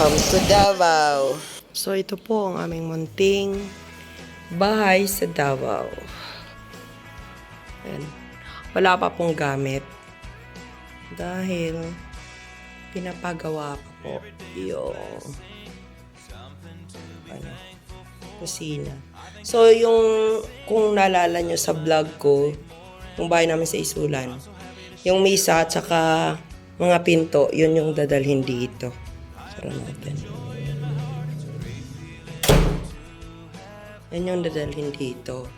Welcome to Davao. So ito po ang aming munting bahay sa Davao. Ayan. Wala pa pong gamit dahil pinapagawa pa po yung kusina. So yung kung naalala nyo sa vlog ko, yung bahay namin sa Isulan, yung misa at saka mga pinto, yun yung dadalhin dito. Tara natin. Yan yung dadalhin dito.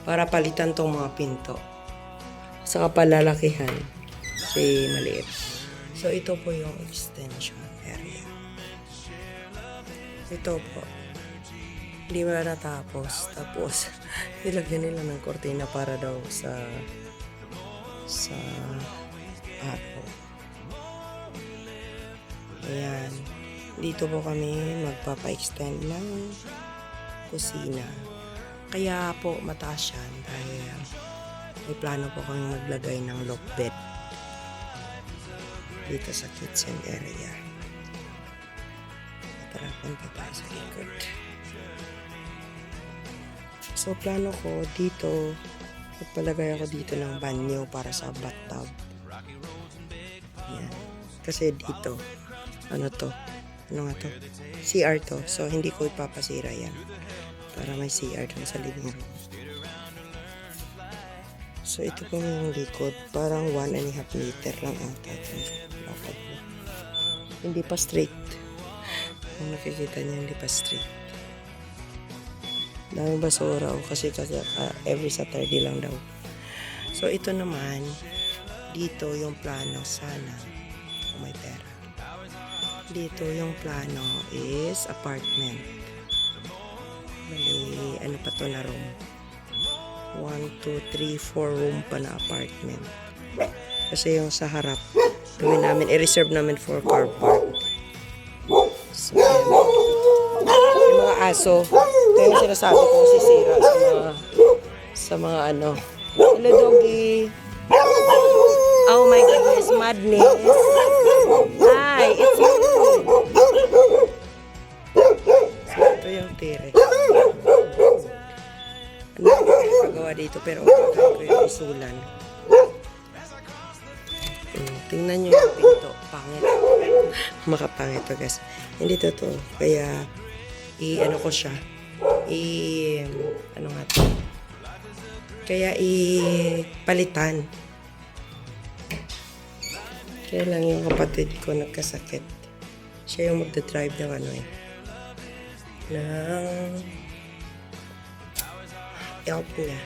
Para palitan tong mga pinto. Saka palalakihan. Kasi maliit. So ito po yung extension area. Ito po. Hindi ba natapos? Tapos, nilagyan nila ng kortina para daw sa araw. Ayan. Dito po kami magpapa-extend ng kusina. Kaya po mataas yan dahil may plano po kami maglagay ng loft bed dito sa kitchen area. Tara, punta tayo sa likod. So, plano ko dito, magpalagay ako dito ng banyo para sa bathtub. Ayan. Kasi dito, ano to? Ano nga to? CR to. So, hindi ko ipapasira yan. Para may CR dun sa living room. So, ito po yung likod. Parang 1.5 meter lang ata. Hindi pa straight. Kung nakikita niyo, hindi pa straight. Daming basura kasi every Saturday lang daw. So, ito naman, dito yung plano sana. Kung may pera. Dito yung plano is apartment. Bali, ano pa to na room? 1, 2, 3, 4 room pa na apartment. Kasi yung sa harap, gawin namin, i-reserve namin for car park. So, yung mga aso, ito yung sinasabi kong sisira sa mga ano. Hello, doggy. Oh my goodness, madness. Hi, it's you. So, ito yung tire. Ano yung pagawa dito, pero ko yung isulan. Tingnan nyo yung pinto. Pangit. Makapangit to, guys. Hindi to. Kaya, ano ko siya. Ano nga to? Kaya, palitan. Kaya lang yung kapatid ko nagkasakit. Siya yung magdadrive ng ano eh. Ng help niya.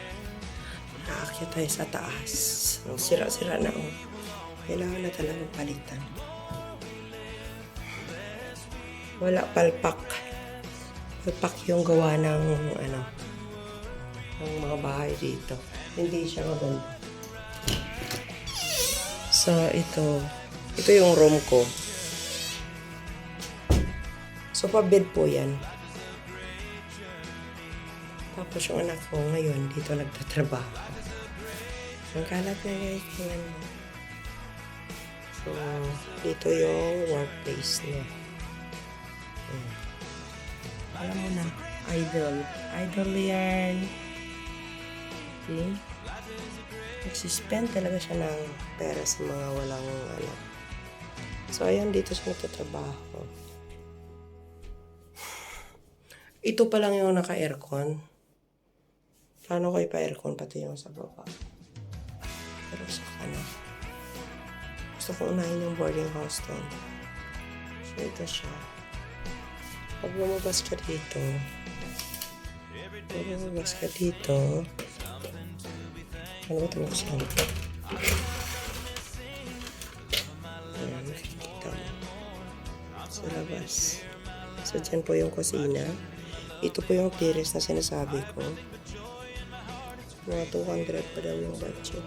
Naakyat tayo sa taas. Sira-sira na oh. Kailangan na talagang palitan. Wala palpak. Palpak yung gawa ng ano, ng mga bahay dito. Hindi siya maganda. So, ito yung room ko. So, pa-bed po yan. Tapos yung anak ko ngayon, dito nagtatrabaho. Ang kalat na guys. So, dito yung workplace niya. Alam mo na, idol yan. Okay? Nagsispend talaga siya ng pera sa mga walang ano. So, ayan, dito siya nagtatrabaho. Ito pa lang yung naka-aircon. Plano ko ipa-aircon pati yung sa baba. Pero sa kanan. Gusto ko unahin yung boarding house doon. So, ito siya. Pag lumabas ka dito, ano ba ito mo siya? Ayan, nakikita mo. Sa labas. So, dyan po yung kusina. Ito po yung terrace na sinasabi ko. Mga 200 pa daw yung budget.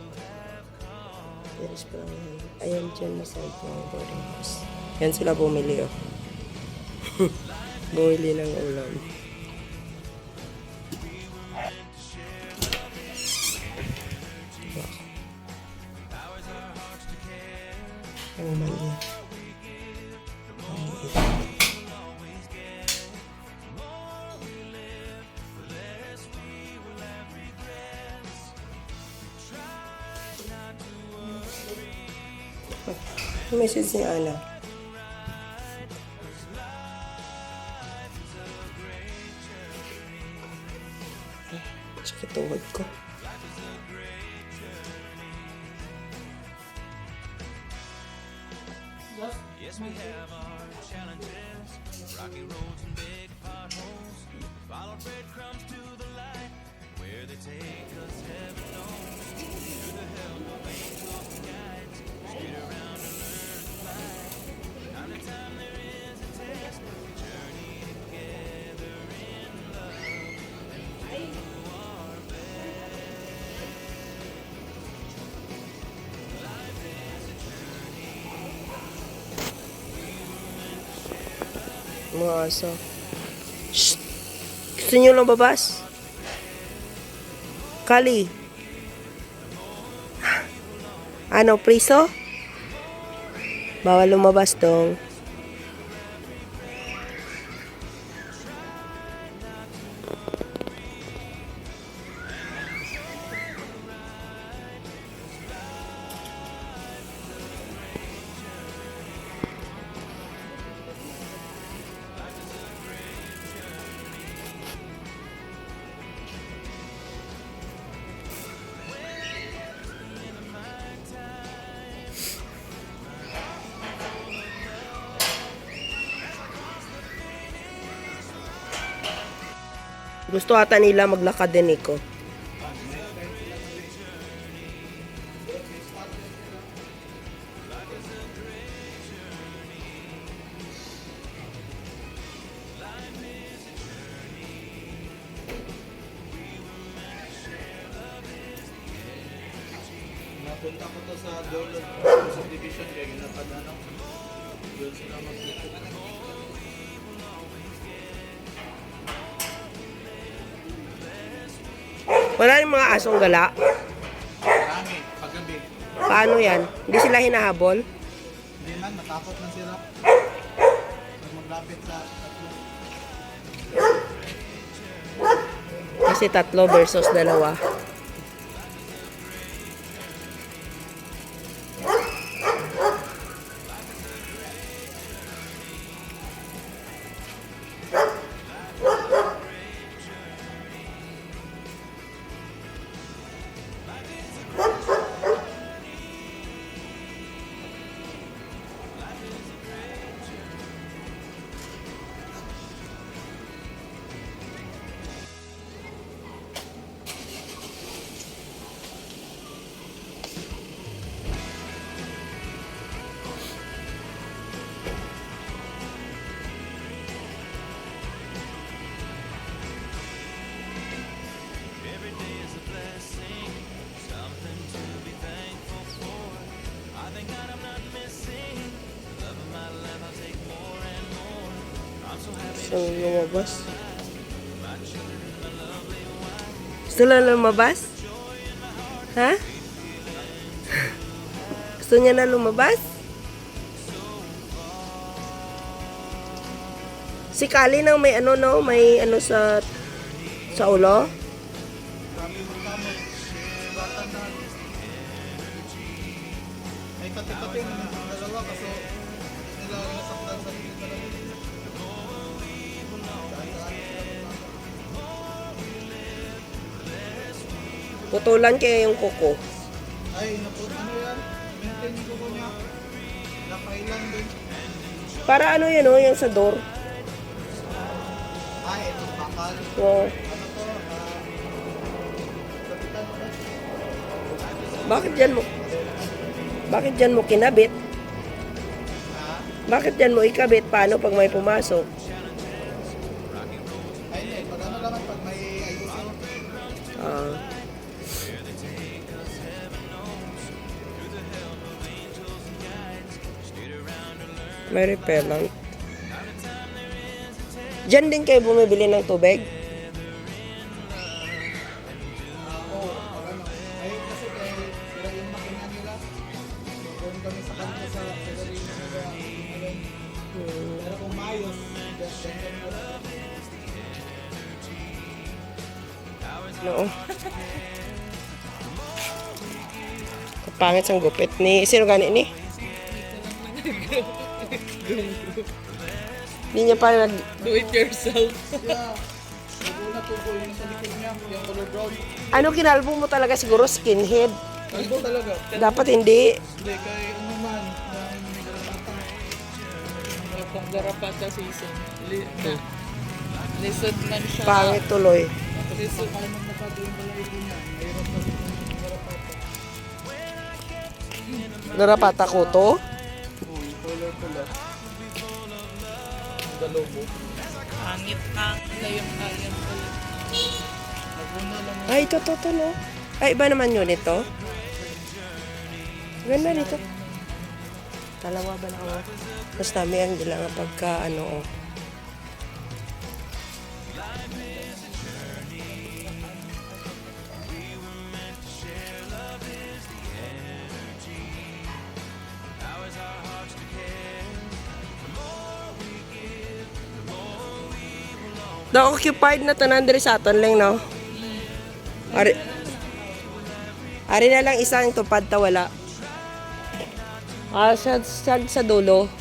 Terrace pa lang yan. Ayan dyan na side ng boarding house. Yan sila bumili oh. Bumili ng ulam. Ang mali. Message ni Ana. Sakit tuhod ko. Yes, we have our challenges, rocky roads and big potholes. Follow breadcrumbs to the light, where they take us, heaven knows. Through the help of angels and guides, straight around to learn to fly. Time to time there is a test, we journey together in love and do our best. Life is a journey. Mga aso. Shh! Gusto niyo lumabas? Kali. Ano, priso? Bawal lumabas dong. Gusto ata nila maglakad din ko. Napunta ko to sa dulo subdivision kaya ginapadano. Doon sila mag-ikot. Wala yung mga asong gala. Marami, paggabi. Paano yan? Hindi sila hinahabol? Hindi man, natakot na sila. Pag maglapit sa tatlo. Kasi 3 versus 2. Every day is a blessing, something to be thankful for. I thank God I'm not missing the love of my life. I'll take more and more. I'm so happy So, lumabas. Gusto lang lumabas? Ha? Gusto niya na lumabas? Si Kali nang may ano no, may ano sa ulo. Marami magkamot. Batan na. Ay pati-pati na yung dalawa kaso nila nasaktan sa hindi talaga. Putulan kaya yung kuko. Ay, ano yan? Maintain ko ko niya. Nakailan din. Para ano yan o, yung sa door. Ay, ito bakal. Wow. Ano to? Kapitan ko na. Bakit dyan mo kinabit? Ha? Bakit dyan mo ikabit? Paano pag may pumasok? Ay, hindi. Pag ano lang, pag may ayusin. Ah. May repellent. Diyan din kayo bumibili ng tubig? Oo, pag ano. Ay, kasi sila yung makina nila. Doon kami sa kanto sa sila rin nila. Pero kung maayos, ganyan mo. No. Kapangit sang gupit ni sino gani ni? Hindi niya pa nag... Do it yourself. Yeah. Naguna to po yung sa likod niya, yung color brown. Ano, kinalbo mo talaga siguro skinhead. Kalbo talaga. Dapat hindi. Hindi, kay ano man, yung garapata. Pang garapata season. Lisod man siya. Pangit tuloy. Lisod. Kaya nang masyado yung balahibo niya, mayroon na yung garapata. Garapata ko to. Oh, yung color pula. Dalobo. Pangit na yung alien pala. Naguna lang Ay, ito, no? Ay, iba naman yun ito. Ganda nito. Dalawa ba lang ako? Mas dami ang dila nga pagka, ano, oh. Na-occupied na tanan diri sa aton lang, no? Ari na lang isang tupad ta wala. Sa dulo.